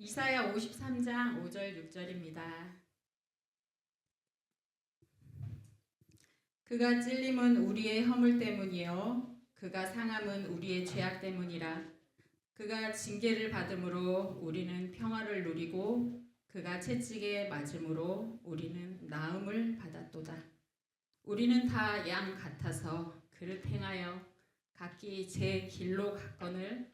이사야 53장 5절 6절입니다. 그가 찔림은 우리의 허물 때문이요 그가 상함은 우리의 죄악 때문이라. 그가 징계를 받음으로 우리는 평화를 누리고 그가 채찍에 맞음으로 우리는 나음을 받았도다. 우리는 다 양 같아서 그를 행하여 각기 제 길로 갔거늘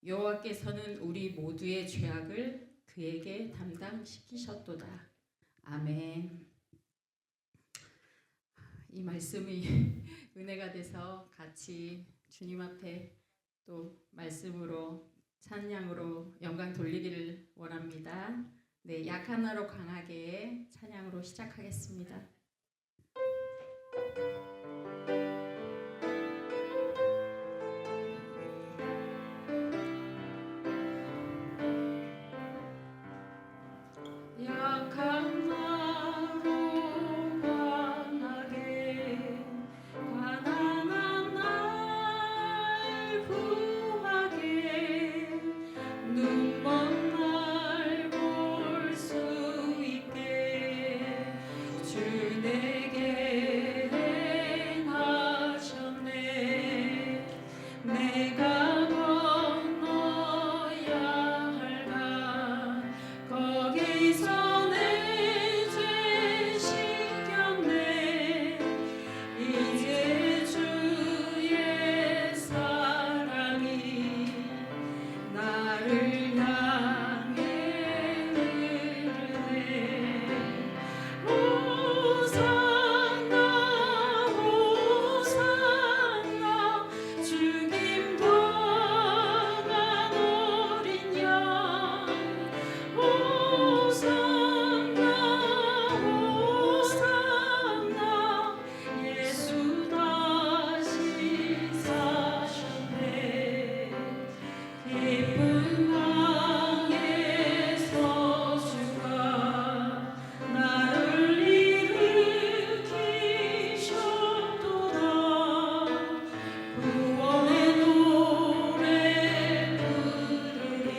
여호와께서는 우리 모두의 죄악을 그에게 담당시키셨도다. 아멘. 이 말씀이 은혜가 돼서 같이 주님 앞에 또 말씀으로 찬양으로 영광 돌리기를 원합니다. 네, 약 하나로 강하게 찬양으로 시작하겠습니다. 약한 나로 강하게 가난한 날 구하게 눈먼 날 볼 수 있게 주 내게 행하셨네. 내가 건너야 할 강 거기서 내 죄 씻겼네. 이제 주의 사랑이 나를 향해 흐르네. 호산나 호산나 죽임 당한 어린 양. 호산나 호산나 예수 다시 사셨네. 깊은 강에서 주가 나를 일으키셨도다. 구원의 노래 부르리.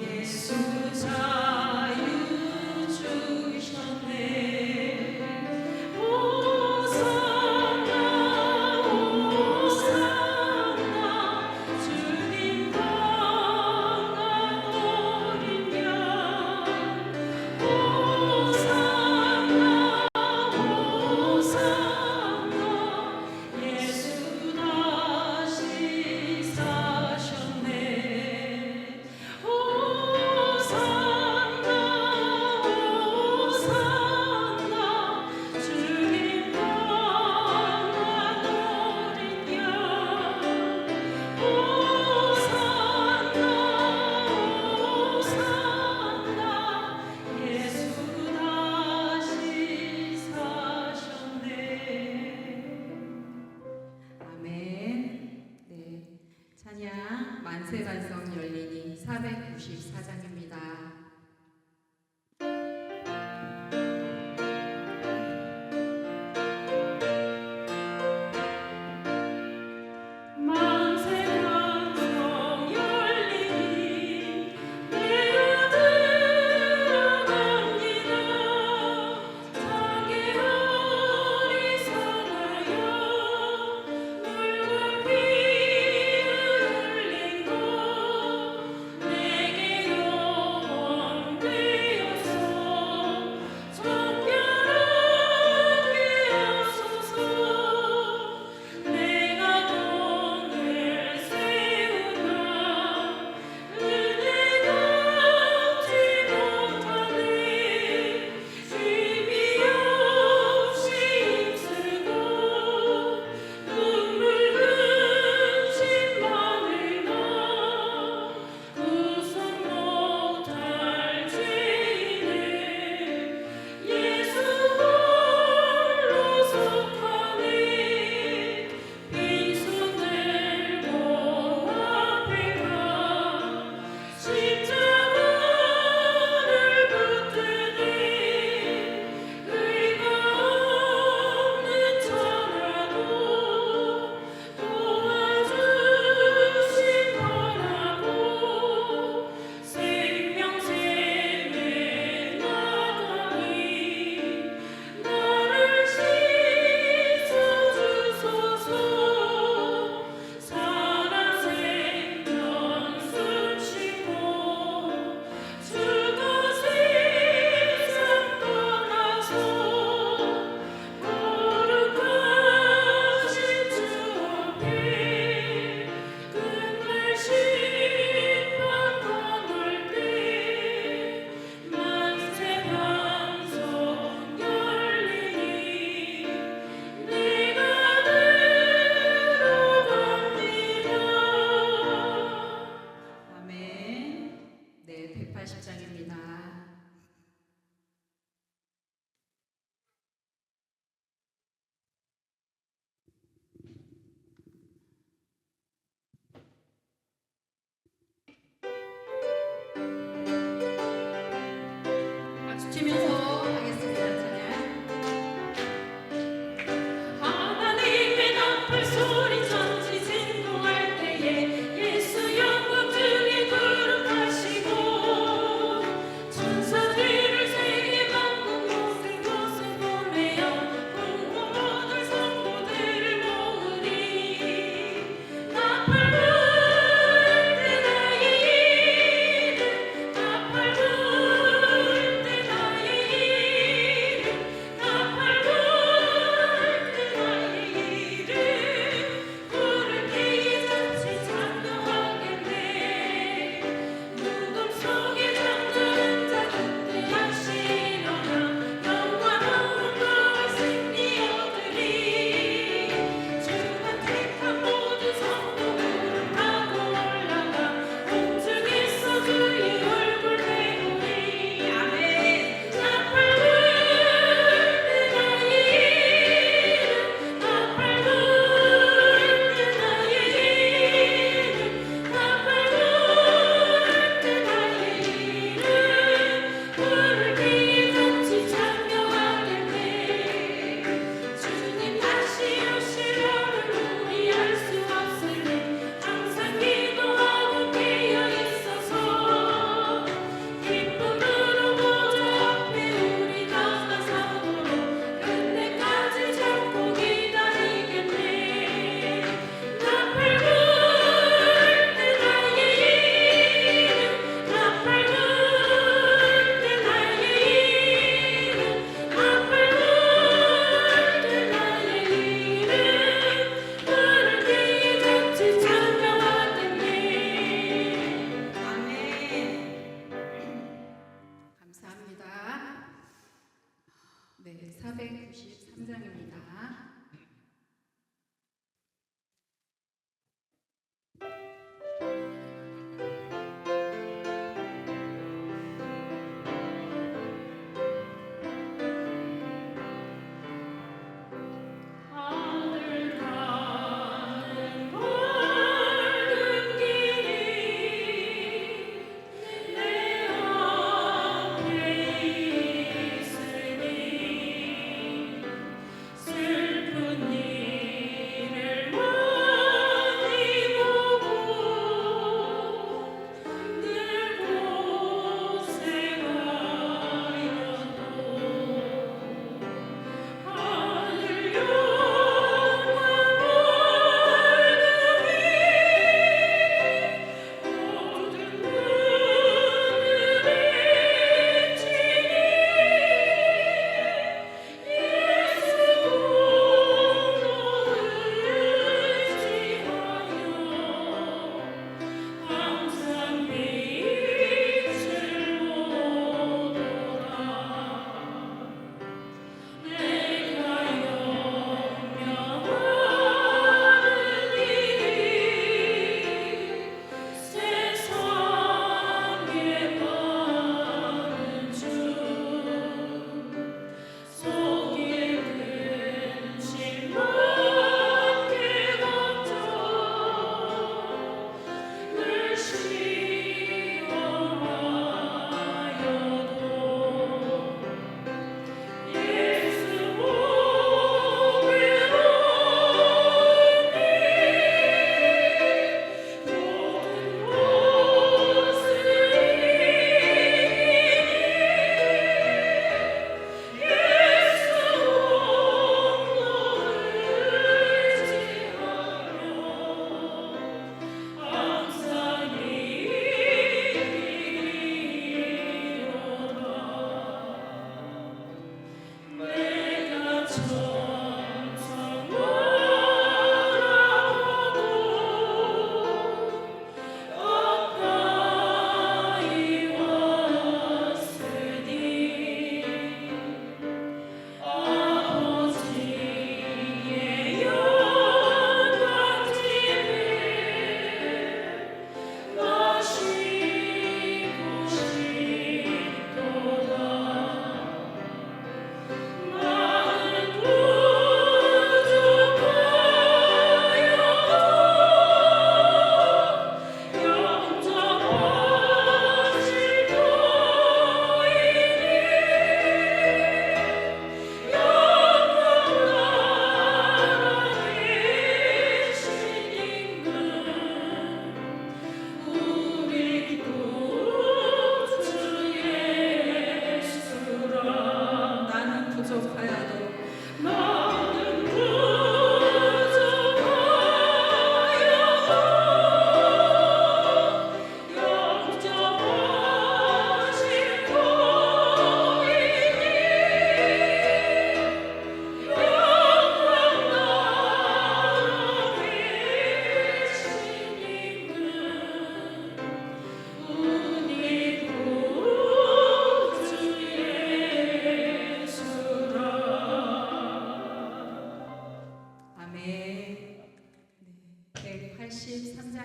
예수 자유 주셨네. 호산나 호산나 주님 당한 어린 양. 호산나 호산나 예수 다시 사셨네. 호산나 호산나 주님 당한 어린 양. 호산나 호산나 예수 다시 사셨네. 아멘. 네, 찬양 만세반성 열리니 494장입니다. 만세반성 열리니 내가 들어갑니다. 자기 어리석어요 물과 피를 흘린 것 내게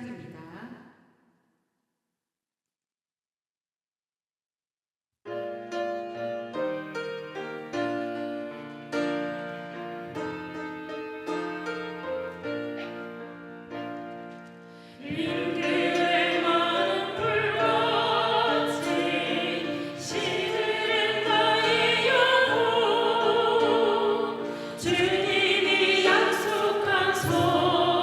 찬양입니다. 주님이 약속한 성령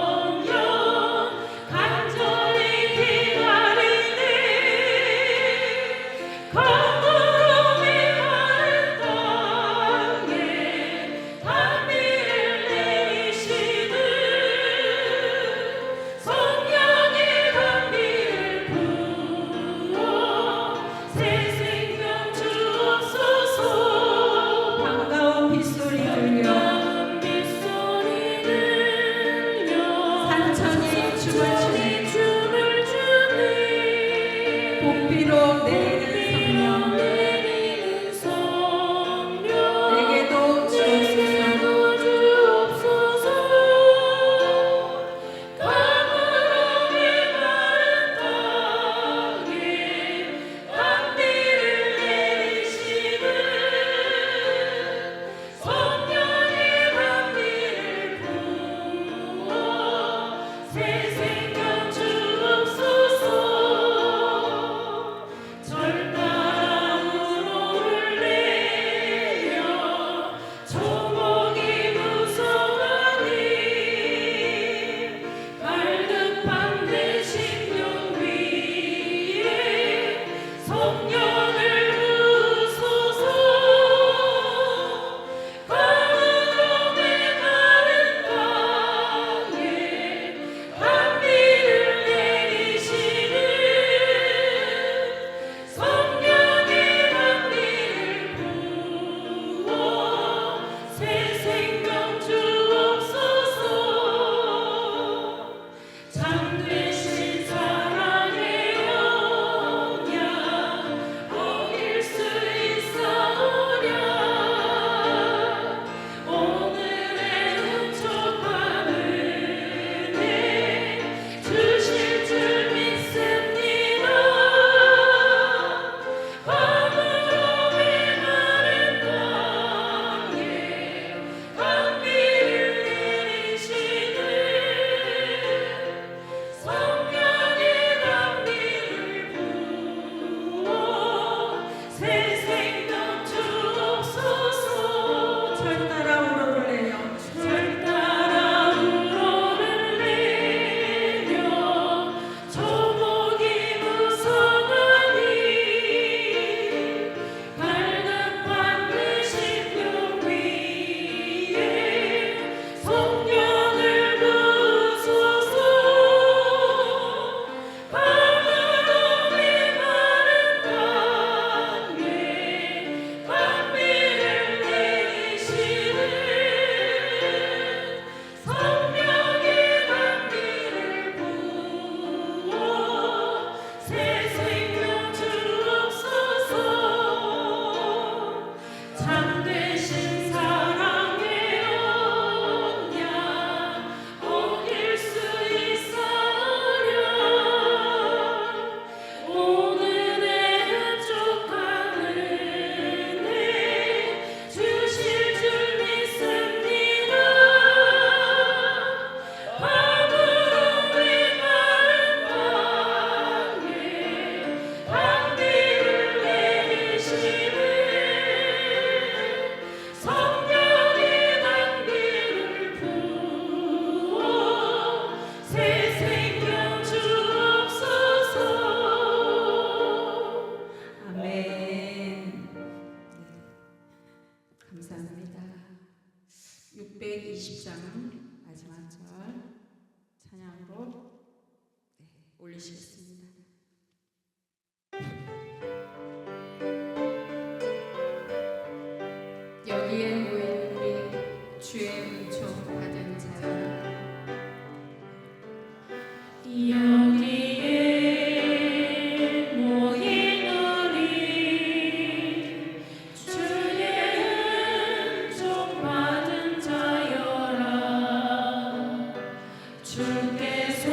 올리시겠습니다. 여기에 모인 우리 주의 은총 받은 자여, 여기에 모인 우리 주의 은총 받은 자여라. 주께서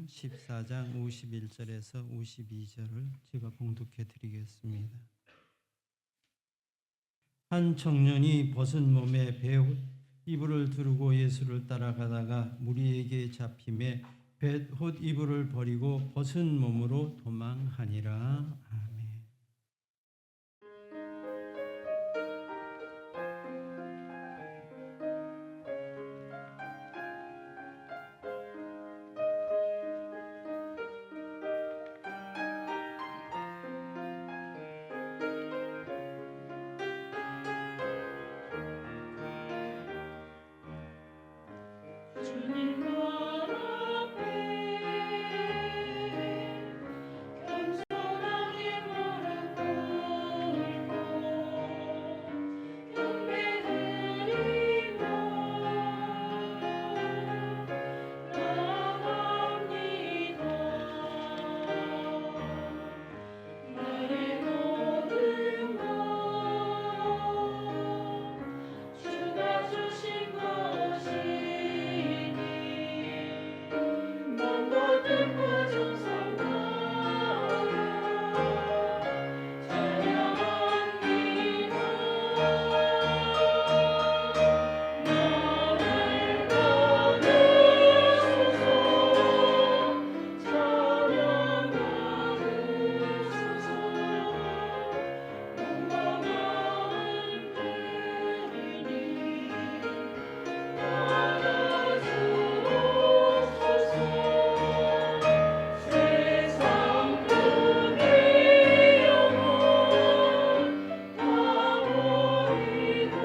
14장 51절에서 52절을 제가 봉독해 드리겠습니다. 한 청년이 벗은 몸에 베옷 이불을 두르고 예수를 따라가다가 무리에게 잡힘에 베옷 이불을 버리고 벗은 몸으로 도망하니라. 아멘. 주님 발 앞에 겸손하게 무릎 꿇고 경배드리며 나갑니다. 나의 모든 것 주가 주신 것이니 먼 거듭과 정성하며 찬양합니다. 나를 받으소서 찬양받으소서 온몸 마음 드리니 받아주옵소서. 세상 끝의 영혼 다 버리고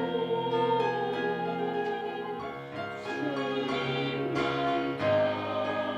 주님만 나의 모든 것 주님 앞에 드리오니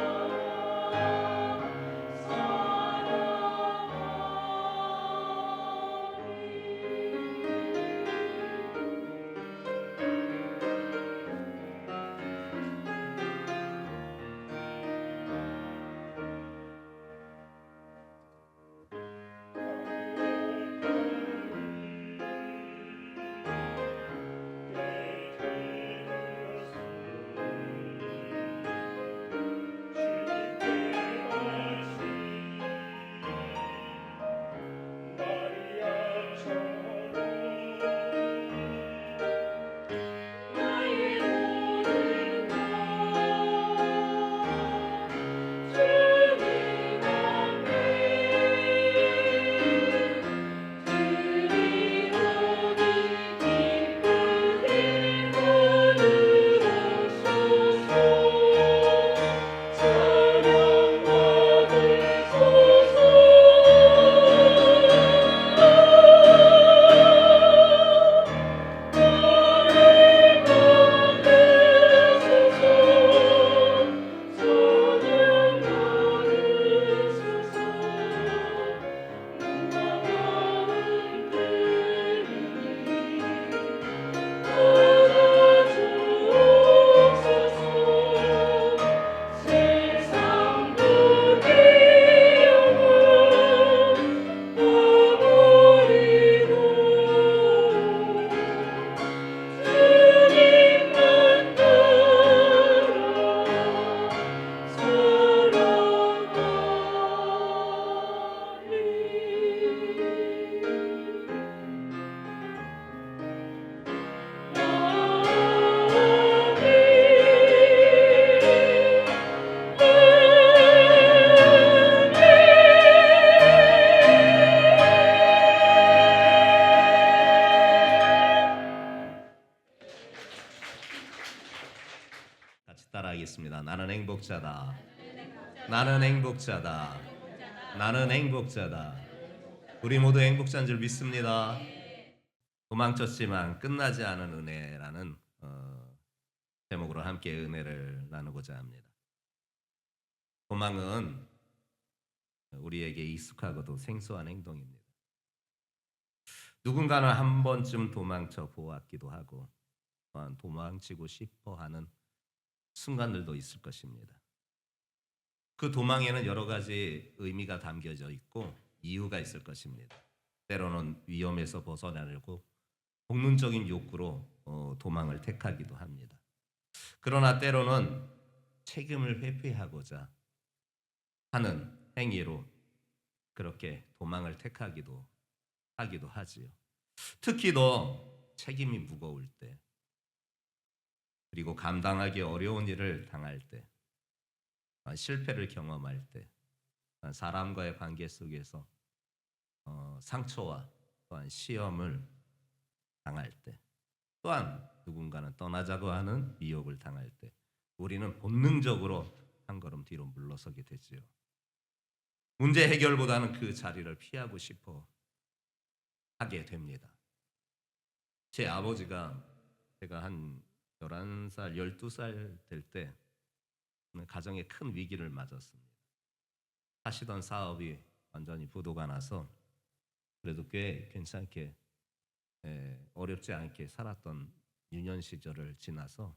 기쁘게 받으옵소서. 세상 끝의 영혼 다 버리고 주님만 따라 같이 따라하겠습니다. 나는 행복자다. 나는 행복자다. 나는 행복자다. 우리 모두 행복자인 줄 믿습니다. 도망쳤지만 끝나지 않은 은혜라는 제목으로 함께 은혜를 나누고자 합니다. 도망은 우리에게 익숙하고도 생소한 행동입니다. 누군가는 한 번쯤 도망쳐 보았기도 하고 또한 도망치고 싶어 하는 순간들도 있을 것입니다. 그 도망에는 여러 가지 의미가 담겨져 있고 이유가 있을 것입니다. 때로는 위험에서 벗어나려고 본능적인 욕구로 도망을 택하기도 합니다. 그러나 때로는 책임을 회피하고자 하는 행위로 그렇게 도망을 택하기도 하기도 하지요. 특히 더 책임이 무거울 때, 그리고 감당하기 어려운 일을 당할 때, 실패를 경험할 때, 사람과의 관계 속에서 상처와 또한 시험을 당할 때, 또한 누군가는 떠나자고 하는 미혹을 당할 때, 우리는 본능적으로 한 걸음 뒤로 물러서게 되지요. 문제 해결보다는 그 자리를 피하고 싶어 하게 됩니다. 제 아버지가 제가 한 11살, 12살 될 때 가정에 큰 위기를 맞았습니다. 하시던 사업이 완전히 부도가 나서 그래도 꽤 괜찮게 어렵지 않게 살았던 유년 시절을 지나서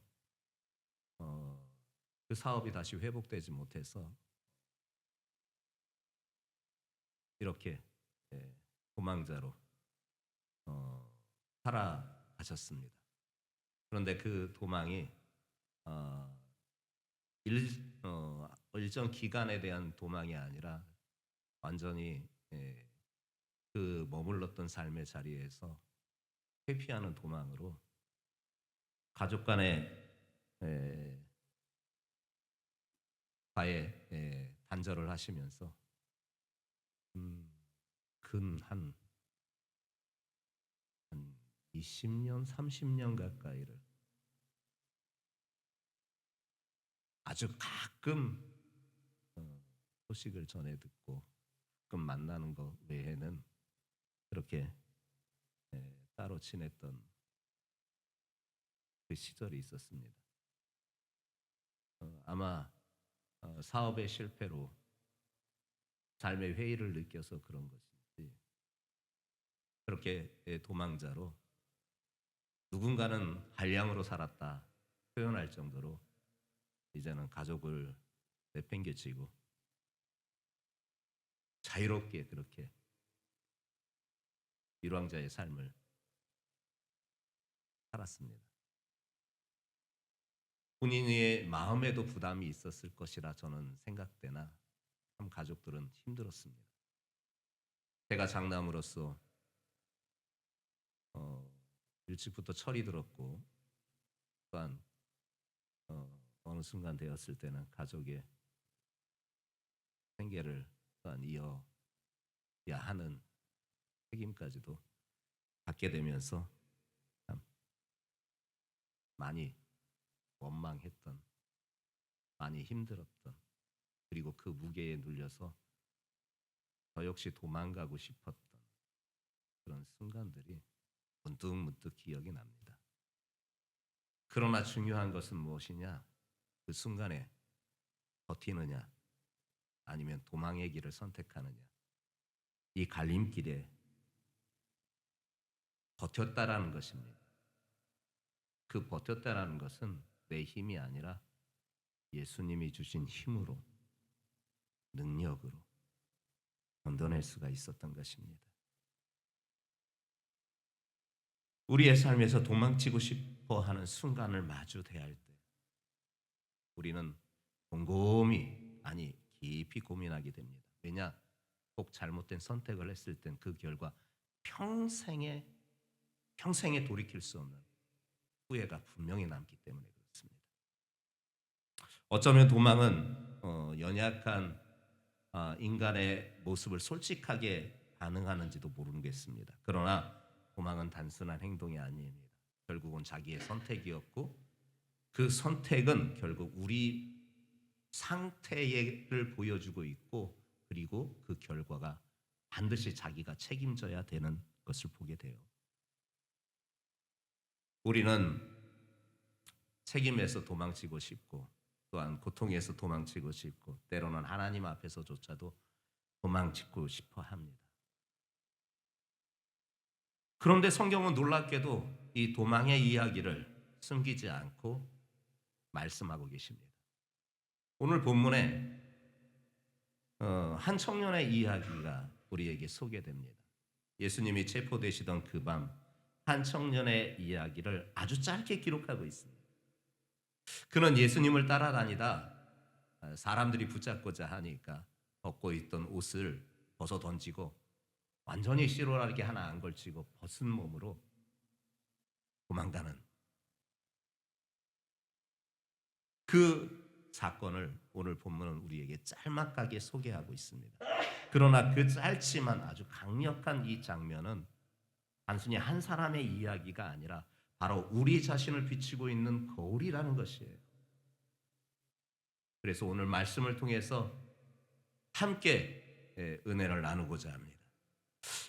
그 사업이 다시 회복되지 못해서 이렇게 도망자로 살아가셨습니다. 그런데 그 도망이 일정 기간에 대한 도망이 아니라 완전히 그 머물렀던 삶의 자리에서 회피하는 도망으로 가족 간의 단절을 하시면서 근 20년, 30년 가까이를 아주 가끔 소식을 전해 듣고 가끔 만나는 것 외에는 그렇게 따로 지냈던 그 시절이 있었습니다. 아마 사업의 실패로 삶의 회의를 느껴서 그런 것인지 그렇게 도망자로 누군가는 한량으로 살았다 표현할 정도로 이제는 가족을 내팽개치고 자유롭게 그렇게 일왕자의 삶을 살았습니다. 본인의 마음에도 부담이 있었을 것이라 저는 생각되나 참 가족들은 힘들었습니다. 제가 장남으로서 일찍부터 철이 들었고 또한 어느 순간 되었을 때는 가족의 생계를 또한 이어야 하는 책임까지도 받게 되면서 참 많이 원망했던, 많이 힘들었던, 그리고 그 무게에 눌려서 저 역시 도망가고 싶었던 그런 순간들이 문득문득 기억이 납니다. 그러나 중요한 것은 무엇이냐? 그 순간에 버티느냐 아니면 도망의 길을 선택하느냐. 이 갈림길에 버텼다라는 것입니다. 그 버텼다라는 것은 내 힘이 아니라 예수님이 주신 힘으로, 능력으로 견뎌낼 수가 있었던 것입니다. 우리의 삶에서 도망치고 싶어 하는 순간을 마주 대할 때 우리는 곰곰이, 아니 깊이 고민하게 됩니다. 왜냐? 꼭 잘못된 선택을 했을 땐 그 결과 평생에 돌이킬 수 없는 후회가 분명히 남기 때문에 그렇습니다. 어쩌면 도망은 연약한 인간의 모습을 솔직하게 반응하는지도 모르겠습니다. 그러나 도망은 단순한 행동이 아닙니다. 결국은 자기의 선택이었고 그 선택은 결국 우리 상태를 보여주고 있고 그리고 그 결과가 반드시 자기가 책임져야 되는 것을 보게 돼요. 우리는 책임에서 도망치고 싶고 또한 고통에서 도망치고 싶고 때로는 하나님 앞에서조차도 도망치고 싶어 합니다. 그런데 성경은 놀랍게도 이 도망의 이야기를 숨기지 않고 말씀하고 계십니다. 오늘 본문에 한 청년의 이야기가 우리에게 소개됩니다. 예수님이 체포되시던 그 밤 한 청년의 이야기를 아주 짧게 기록하고 있습니다. 그는 예수님을 따라다니다 사람들이 붙잡고자 하니까 벗고 있던 옷을 벗어 던지고 완전히 씨로라기 하나 안 걸치고 벗은 몸으로 도망가는 그 사건을 오늘 본문은 우리에게 짤막하게 소개하고 있습니다. 그러나 그 짧지만 아주 강력한 이 장면은 단순히 한 사람의 이야기가 아니라 바로 우리 자신을 비추고 있는 거울이라는 것이에요. 그래서 오늘 말씀을 통해서 함께 은혜를 나누고자 합니다.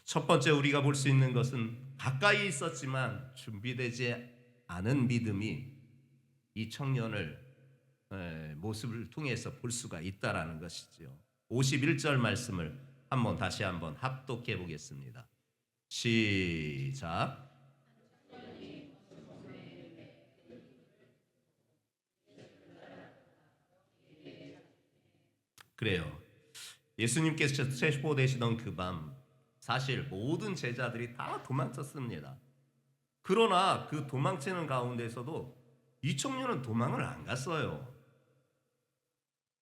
첫 번째 우리가 볼 수 있는 것은 가까이 있었지만 준비되지 않은 믿음이 이 청년을 모습을 통해서 볼 수가 있다라는 것이지요. 51절 말씀을 다시 한번 합독해 보겠습니다. 시작. 그래요. 예수님께서 체포되시던 그 밤 사실 모든 제자들이 다 도망쳤습니다. 그러나 그 도망치는 가운데서도 이 청년은 도망을 안 갔어요.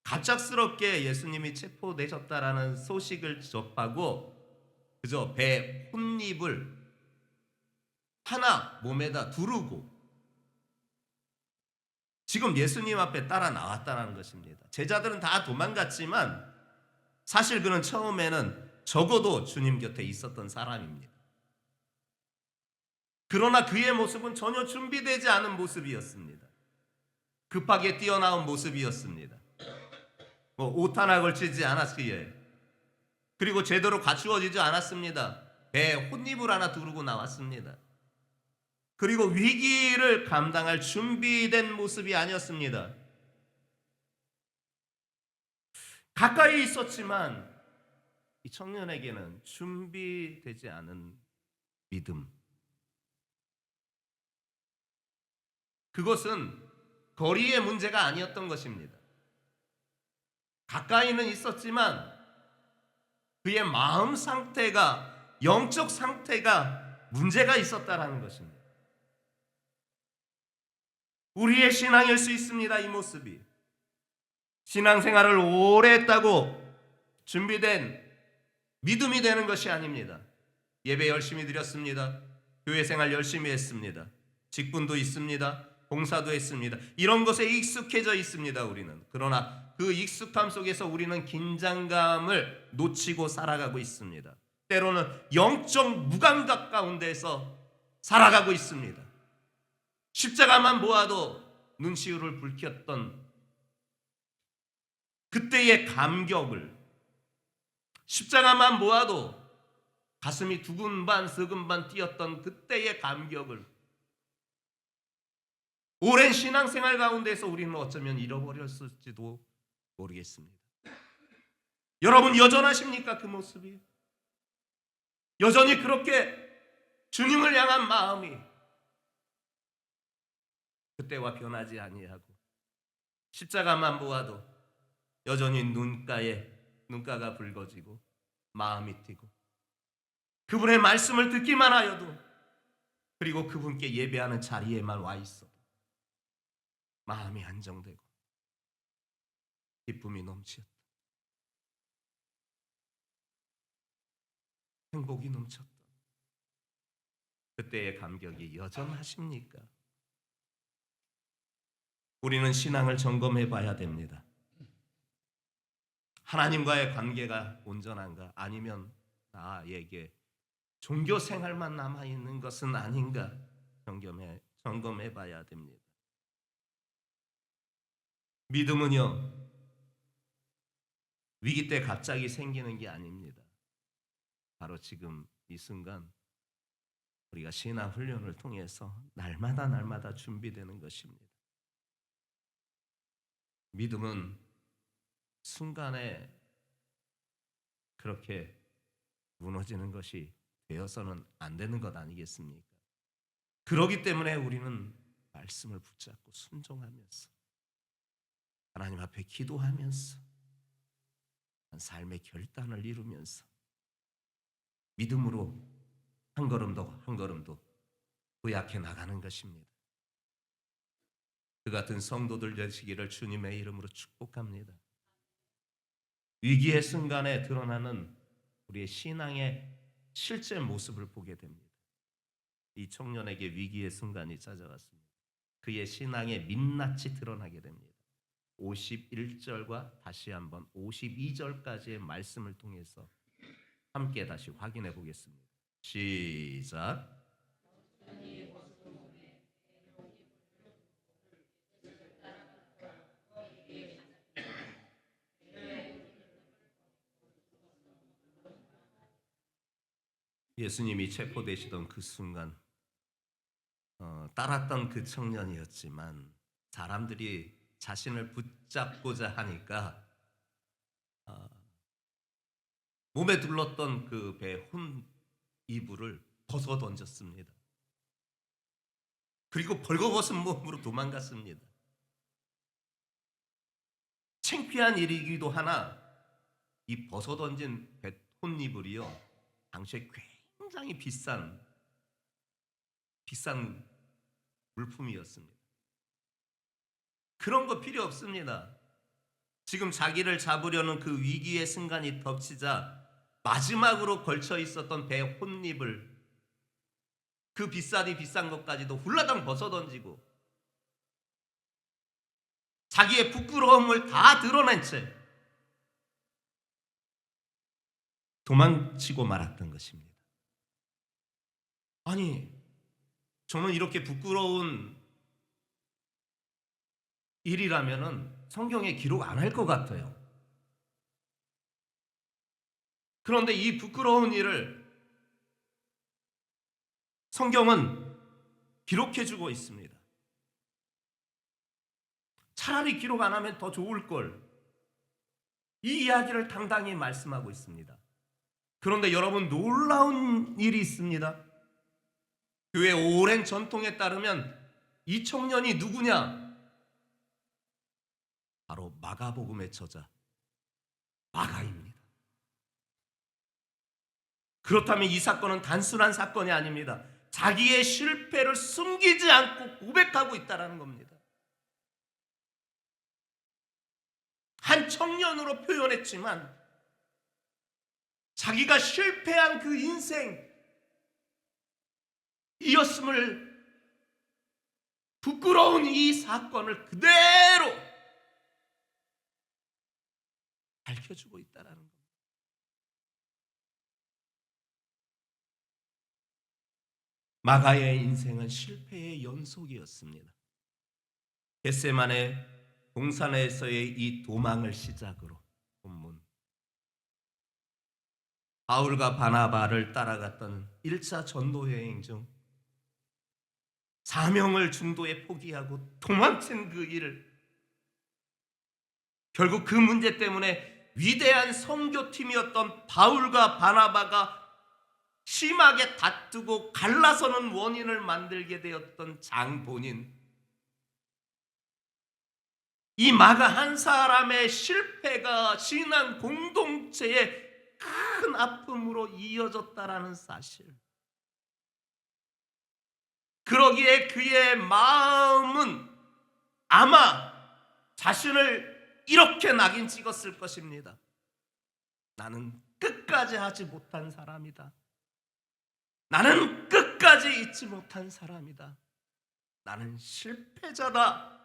갑작스럽게 예수님이 체포되셨다라는 소식을 접하고 그저 배 혼잎을 하나 몸에다 두르고 지금 예수님 앞에 따라 나왔다는 것입니다. 제자들은 다 도망갔지만 사실 그는 처음에는 적어도 주님 곁에 있었던 사람입니다. 그러나 그의 모습은 전혀 준비되지 않은 모습이었습니다. 급하게 뛰어나온 모습이었습니다. 옷 하나 걸치지 않았기에 그리고 제대로 갖추어지지 않았습니다. 배에 혼잎을 하나 두르고 나왔습니다. 그리고 위기를 감당할 준비된 모습이 아니었습니다. 가까이 있었지만 이 청년에게는 준비되지 않은 믿음, 그것은 거리의 문제가 아니었던 것입니다. 가까이는 있었지만 그의 마음 상태가, 영적 상태가 문제가 있었다라는 것입니다. 우리의 신앙일 수 있습니다. 이 모습이 신앙생활을 오래 했다고 준비된 믿음이 되는 것이 아닙니다. 예배 열심히 드렸습니다. 교회 생활 열심히 했습니다. 직분도 있습니다. 봉사도 했습니다. 이런 것에 익숙해져 있습니다. 우리는. 그러나 그 익숙함 속에서 우리는 긴장감을 놓치고 살아가고 있습니다. 때로는 영적 무감각 가운데서 살아가고 있습니다. 십자가만 보아도 눈시울을 붉혔던 그때의 감격을, 십자가만 보아도 가슴이 두근반 서근반 뛰었던 그때의 감격을 오랜 신앙생활 가운데서 우리는 어쩌면 잃어버렸을지도 모르겠습니다. 여러분 여전하십니까? 그 모습이 여전히 그렇게 주님을 향한 마음이 그때와 변하지 아니하고 십자가만 보아도 여전히 눈가가 붉어지고 마음이 뛰고 그분의 말씀을 듣기만 하여도 그리고 그분께 예배하는 자리에만 와 있어도 마음이 안정되고 기쁨이 넘치었다. 행복이 넘쳤다. 그때의 감격이 여전하십니까? 우리는 신앙을 점검해 봐야 됩니다. 하나님과의 관계가 온전한가? 아니면 나에게 종교 생활만 남아있는 것은 아닌가? 점검해 봐야 됩니다. 믿음은요, 위기 때 갑자기 생기는 게 아닙니다. 바로 지금 이 순간 우리가 신앙 훈련을 통해서 날마다 준비되는 것입니다. 믿음은 순간에 그렇게 무너지는 것이 되어서는 안 되는 것 아니겠습니까? 그렇기 때문에 우리는 말씀을 붙잡고 순종하면서 하나님 앞에 기도하면서 삶의 결단을 이루면서 믿음으로 한 걸음도 도약해 나가는 것입니다. 그 같은 성도들 되시기를 주님의 이름으로 축복합니다. 위기의 순간에 드러나는 우리의 신앙의 실제 모습을 보게 됩니다. 이 청년에게 위기의 순간이 찾아왔습니다. 그의 신앙의 민낯이 드러나게 됩니다. 51절과 다시 한번 52절까지의 말씀을 통해서 함께 다시 확인해 보겠습니다. 시작. 예수님이 체포되시던 그 순간 따랐던 그 청년이었지만 사람들이 자신을 붙잡고자 하니까 몸에 둘렀던 그 배 혼 이불을 벗어 던졌습니다. 그리고 벌거벗은 몸으로 도망갔습니다. 창피한 일이기도 하나 이 벗어 던진 배 혼 이불이요 당시에 굉장히 비싼 물품이었습니다. 그런 거 필요 없습니다. 지금 자기를 잡으려는 그 위기의 순간이 덮치자 마지막으로 걸쳐 있었던 배 혼잎을 그 비싼 것까지도 훌라당 벗어 던지고 자기의 부끄러움을 다 드러낸 채 도망치고 말았던 것입니다. 아니, 저는 이렇게 부끄러운 일이라면은 성경에 기록 안 할 것 같아요. 그런데 이 부끄러운 일을 성경은 기록해 주고 있습니다. 차라리 기록 안 하면 더 좋을 걸. 이 이야기를 당당히 말씀하고 있습니다. 그런데 여러분, 놀라운 일이 있습니다. 교회 오랜 전통에 따르면 이 청년이 누구냐? 바로 마가복음의 저자 마가입니다. 그렇다면 이 사건은 단순한 사건이 아닙니다. 자기의 실패를 숨기지 않고 고백하고 있다는 겁니다. 한 청년으로 표현했지만 자기가 실패한 그 인생이었음을 부끄러운 이 사건을 그대로 밝혀주고 있다는 겁니다. 마가의 인생은 실패의 연속이었습니다. 겟세마네 동산에서의 이 도망을 시작으로 본문 바울과 바나바를 따라갔던 1차 전도 여행 중 사명을 중도에 포기하고 도망친 그 일을 결국 그 문제 때문에 위대한 선교팀이었던 바울과 바나바가 심하게 다투고 갈라서는 원인을 만들게 되었던 장본인 이 마가 한 사람의 실패가 신앙 공동체의 큰 아픔으로 이어졌다라는 사실. 그러기에 그의 마음은 아마 자신을 이렇게 낙인 찍었을 것입니다. 나는 끝까지 하지 못한 사람이다. 나는 끝까지 잊지 못한 사람이다. 나는 실패자다.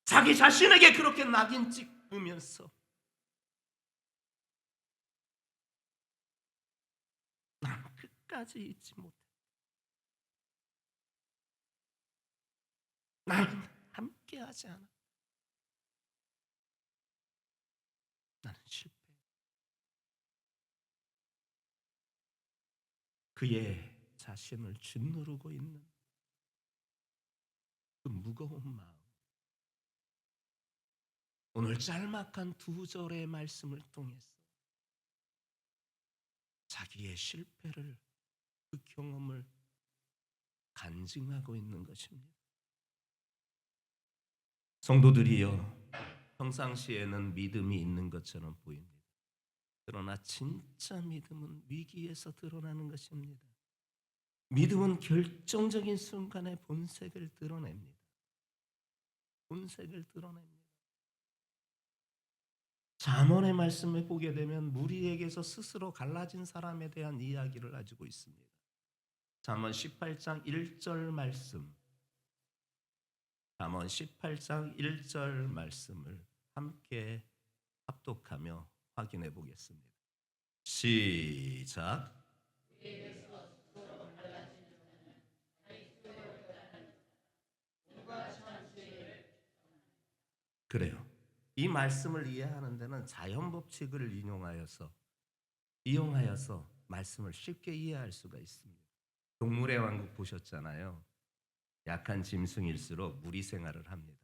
자기 자신에게 그렇게 낙인 찍으면서 나는 끝까지 잊지 못해. 나는 함께하지 않아. 나는 실패. 그의 자신을 짓누르고 있는 그 무거운 마음. 오늘 짤막한 2절의 말씀을 통해서 자기의 실패를 그 경험을 간증하고 있는 것입니다. 성도들이여, 평상시에는 믿음이 있는 것처럼 보입니다. 그러나 진짜 믿음은 위기에서 드러나는 것입니다. 믿음은 결정적인 순간에 본색을 드러냅니다. 본색을 드러냅니다. 잠언의 말씀을 보게 되면 무리에게서 스스로 갈라진 사람에 대한 이야기를 가지고 있습니다. 잠언 18장 1절 말씀, 잠언 18장 1절 말씀을 함께 합독하며 확인해 보겠습니다. 시작. 그래요. 이 말씀을 이해하는 데는 자연 법칙을 이용하여서 말씀을 쉽게 이해할 수가 있습니다. 동물의 왕국 보셨잖아요. 약한 짐승일수록 무리 생활을 합니다.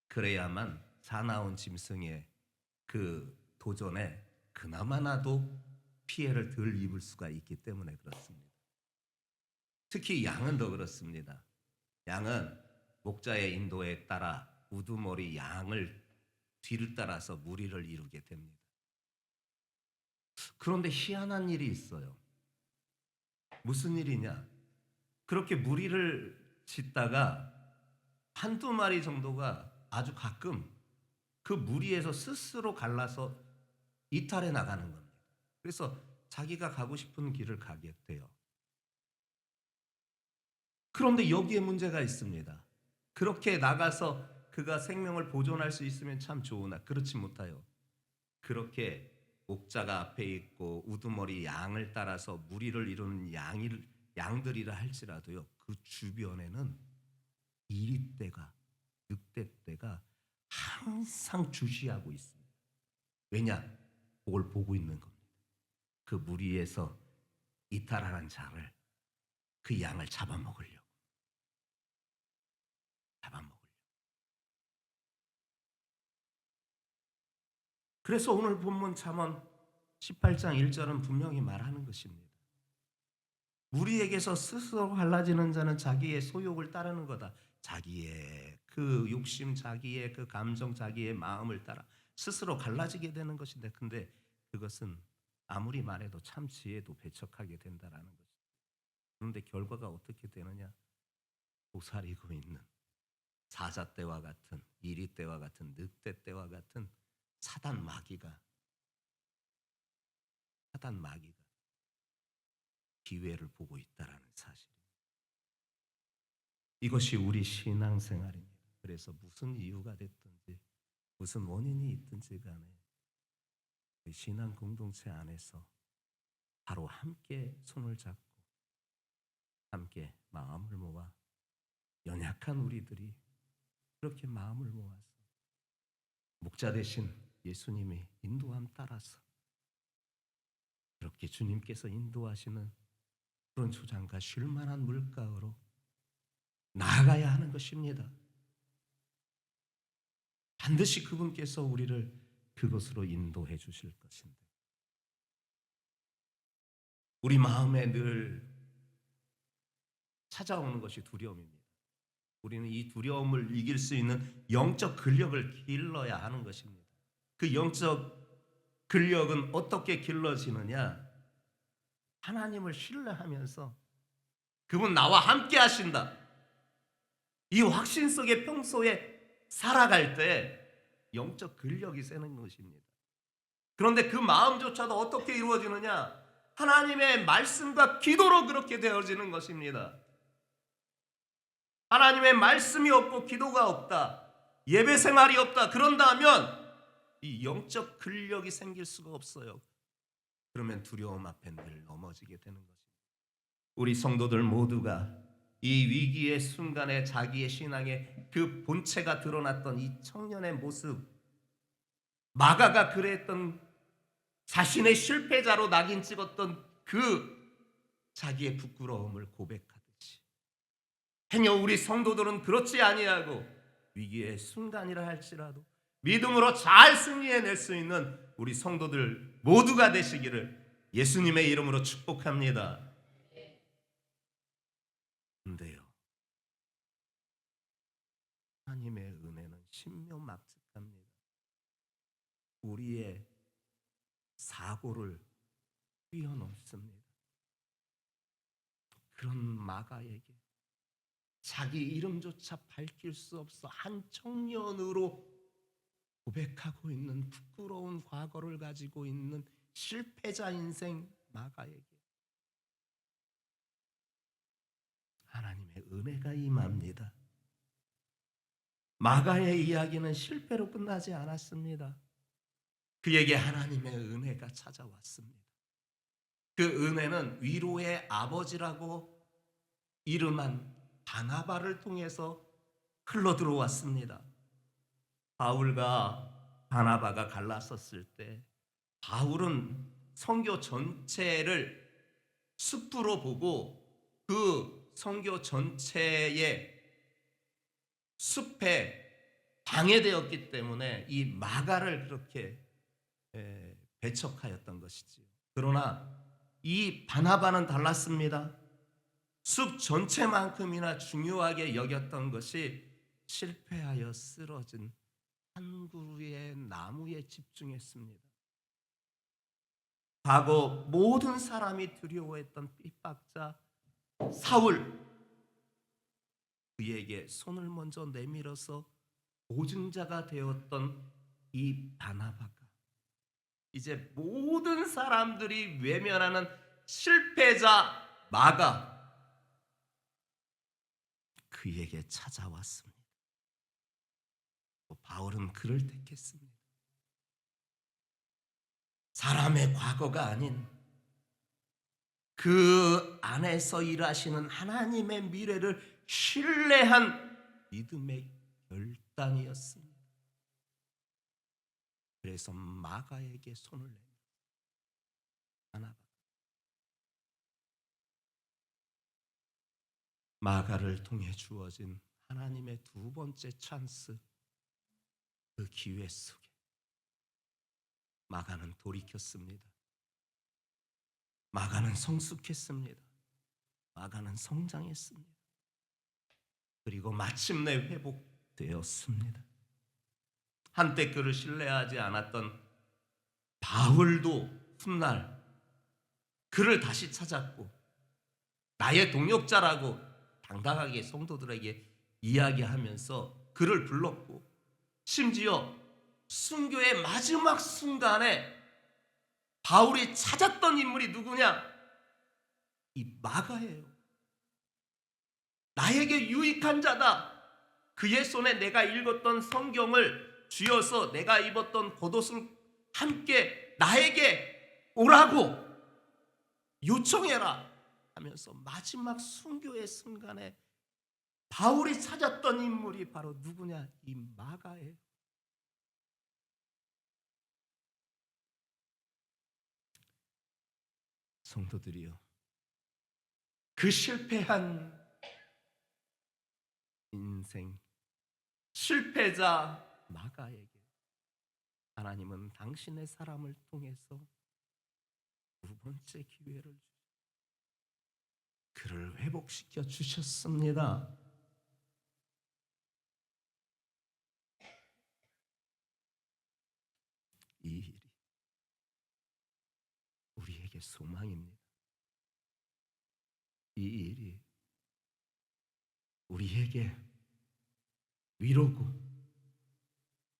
그래야만 사나운 짐승의 그 도전에 그나마나도 피해를 덜 입을 수가 있기 때문에 그렇습니다. 특히 양은 더 그렇습니다. 양은 목자의 인도에 따라 우두머리 양을 뒤를 따라서 무리를 이루게 됩니다. 그런데 희한한 일이 있어요. 무슨 일이냐? 그렇게 무리를 짓다가 한두 마리 정도가 아주 가끔 그 무리에서 스스로 갈라서 이탈해 나가는 겁니다. 그래서 자기가 가고 싶은 길을 가게 돼요. 그런데 여기에 문제가 있습니다. 그렇게 나가서 그가 생명을 보존할 수 있으면 참 좋으나 그렇지 못해요. 그렇게 목자가 앞에 있고 우두머리 양을 따라서 무리를 이루는 양들이라 할지라도요, 그 주변에는 이리떼가, 늑대떼가 항상 주시하고 있습니다. 왜냐? 그걸 보고 있는 겁니다. 그 무리에서 이탈하는 자를, 그 양을 잡아먹으려고. 그래서 오늘 본문 잠언 18장 1절은 분명히 말하는 것입니다. 무리에게서 스스로 갈라지는 자는 자기의 소욕을 따르는 거다. 자기의 그 욕심, 자기의 그 감정, 자기의 마음을 따라 스스로 갈라지게 되는 것인데, 근데 그것은 아무리 말해도 참 지혜도 배척하게 된다라는 것입니다. 그런데 결과가 어떻게 되느냐? 도사리고 있는 사자떼와 같은, 이리떼와 같은, 늑대떼와 같은 사단 마귀가 기회를 보고 있다라는 사실입니다. 이것이 우리 신앙생활입니다. 그래서 무슨 이유가 됐든지 무슨 원인이 있든지 간에 우리 신앙 공동체 안에서 바로 함께 손을 잡고 함께 마음을 모아, 연약한 우리들이 그렇게 마음을 모아서 목자 대신 예수님이 인도함 따라서 그렇게 주님께서 인도하시는 그런 초장과 쉴만한 물가로 나아가야 하는 것입니다. 반드시 그분께서 우리를 그것으로 인도해 주실 것인데, 우리 마음에 늘 찾아오는 것이 두려움입니다. 우리는 이 두려움을 이길 수 있는 영적 근력을 길러야 하는 것입니다. 그 영적 근력은 어떻게 길러지느냐? 하나님을 신뢰하면서 그분 나와 함께 하신다, 이 확신 속에 평소에 살아갈 때 영적 근력이 세는 것입니다. 그런데 그 마음조차도 어떻게 이루어지느냐? 하나님의 말씀과 기도로 그렇게 되어지는 것입니다. 하나님의 말씀이 없고 기도가 없다, 예배 생활이 없다, 그런다면 이 영적 근력이 생길 수가 없어요. 그러면 두려움 앞에 늘 넘어지게 되는 것입니다. 우리 성도들 모두가 이 위기의 순간에 자기의 신앙의 그 본체가 드러났던 이 청년의 모습, 마가가 그랬던 자신의 실패자로 낙인 찍었던 그 자기의 부끄러움을 고백하듯이, 행여 우리 성도들은 그렇지 아니하고 위기의 순간이라 할지라도 믿음으로 잘 승리해낼 수 있는 우리 성도들 모두가 되시기를 예수님의 이름으로 축복합니다. 근데요, 하나님의 은혜는 신묘막측합니다. 우리의 사고를 뛰어넘습니다. 그런 마가에게 자기 이름조차 밝힐 수 없어 한 청년으로 고백하고 있는 부끄러운 과거를 가지고 있는 실패자 인생 마가에게 하나님의 은혜가 임합니다. 마가의 이야기는 실패로 끝나지 않았습니다. 그에게 하나님의 은혜가 찾아왔습니다. 그 은혜는 위로의 아버지라고 이름한 바나바를 통해서 흘러 들어왔습니다. 바울과 바나바가 갈라섰을 때 바울은 선교 전체를 숲으로 보고 그 선교 전체의 숲에 방해되었기 때문에 이 마가를 그렇게 배척하였던 것이지요. 그러나 이 바나바는 달랐습니다. 숲 전체만큼이나 중요하게 여겼던 것이 실패하여 쓰러진 한 그루의 나무에 집중했습니다. 과거 모든 사람이 두려워했던 핍박자 사울, 그에게 손을 먼저 내밀어서 보증자가 되었던 이 바나바가 이제 모든 사람들이 외면하는 실패자 마가 그에게 찾아왔습니다. 바울은 그를 택했습니다. 사람의 과거가 아닌 그 안에서 일하시는 하나님의 미래를 신뢰한 믿음의 결단이었습니다. 그래서 마가에게 손을 내밀었습니다. 마가를 통해 주어진 하나님의 두 번째 찬스, 그 기회 속에 마가는 돌이켰습니다. 마가는 성숙했습니다. 마가는 성장했습니다. 그리고 마침내 회복되었습니다. 한때 그를 신뢰하지 않았던 바울도 훗날 그를 다시 찾았고 나의 동역자라고 당당하게 성도들에게 이야기하면서 그를 불렀고 심지어 순교의 마지막 순간에 바울이 찾았던 인물이 누구냐? 이 마가예요. 나에게 유익한 자다. 그의 손에 내가 읽었던 성경을 쥐어서 내가 입었던 겉옷을 함께 나에게 오라고 요청해라 하면서 마지막 순교의 순간에 바울이 찾았던 인물이 바로 누구냐? 이 마가예요. 성도들이요, 그 실패한 인생 실패자 마가에게 하나님은 당신의 사람을 통해서 두 번째 기회를 그를 회복시켜 주셨습니다. 이 일이 우리에게 소망입니다. 이 일이 우리에게 위로고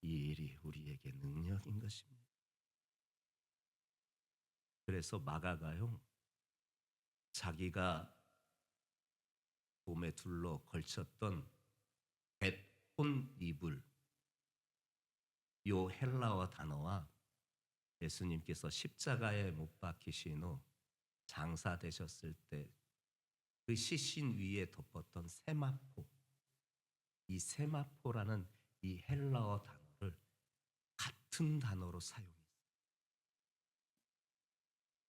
이 일이 우리에게 능력인 것입니다. 그래서 마가가요, 자기가 몸에 둘러 걸쳤던 벳혼 이불, 요 헬라어 단어와 예수님께서 십자가에 못 박히신 후 장사되셨을 때 그 시신 위에 덮었던 세마포, 이 세마포라는 이 헬라어 단어를 같은 단어로 사용했어요.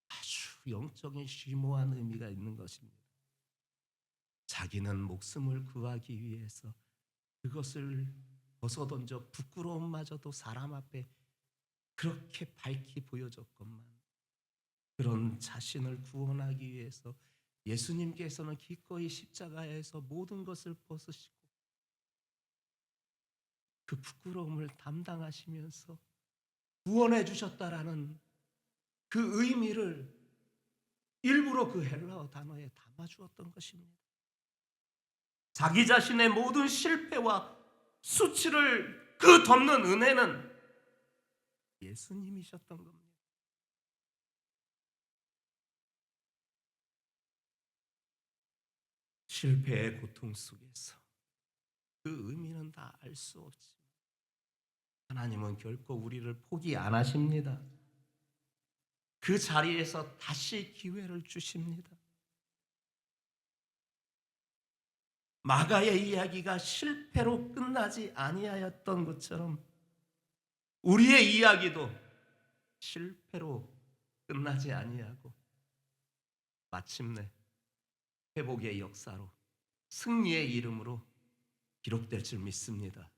아주 영적인 심오한 의미가 있는 것입니다. 자기는 목숨을 구하기 위해서 그것을 벗어던져 부끄러움마저도 사람 앞에 그렇게 밝히 보여줬건만 그런 자신을 구원하기 위해서 예수님께서는 기꺼이 십자가에서 모든 것을 벗으시고 그 부끄러움을 담당하시면서 구원해 주셨다라는 그 의미를 일부러 그 헬라어 단어에 담아주었던 것입니다. 자기 자신의 모든 실패와 수치를 그 덮는 은혜는 예수님이셨던 겁니다. 실패의 고통 속에서 그 의미는 다 알 수 없지만 하나님은 결코 우리를 포기 안 하십니다. 그 자리에서 다시 기회를 주십니다. 마가의 이야기가 실패로 끝나지 아니하였던 것처럼 우리의 이야기도 실패로 끝나지 아니하고 마침내 회복의 역사로 승리의 이름으로 기록될 줄 믿습니다.